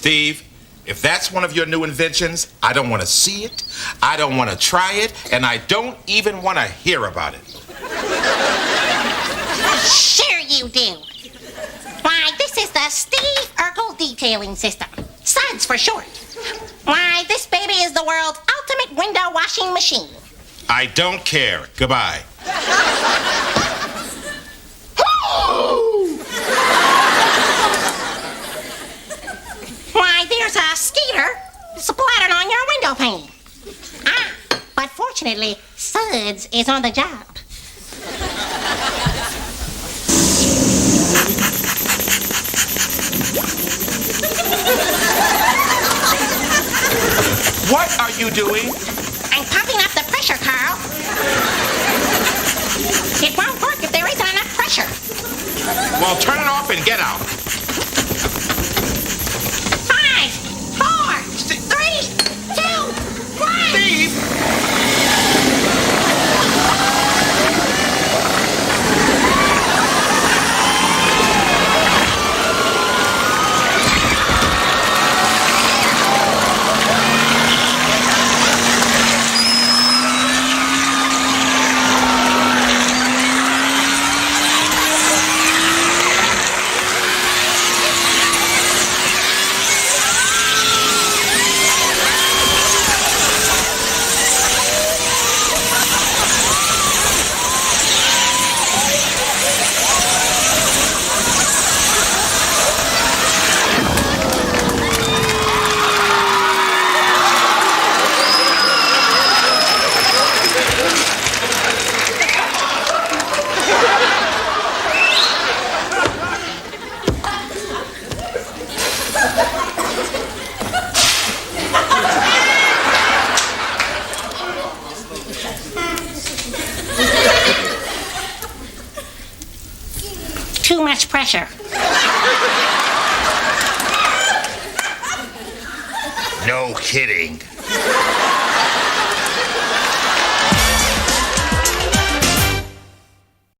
Steve, if that's one of your new inventions, I don't want to see it, I don't want to try it, and I don't even want to hear about it. Sure you do. Why, this is the Steve Urkel Detailing System. SUDS for short. Why, this baby is the world's ultimate window washing machine. I don't care. Goodbye. Why, there's a skeeter splattered on your window pane. Ah, but fortunately, SUDS is on the job. What are you doing? I'm pumping up the pressure, Carl. It won't work if there isn't enough pressure. Well, turn it off and get out. 5, 4, 3, 2, 1. Steve! Too much pressure. No kidding.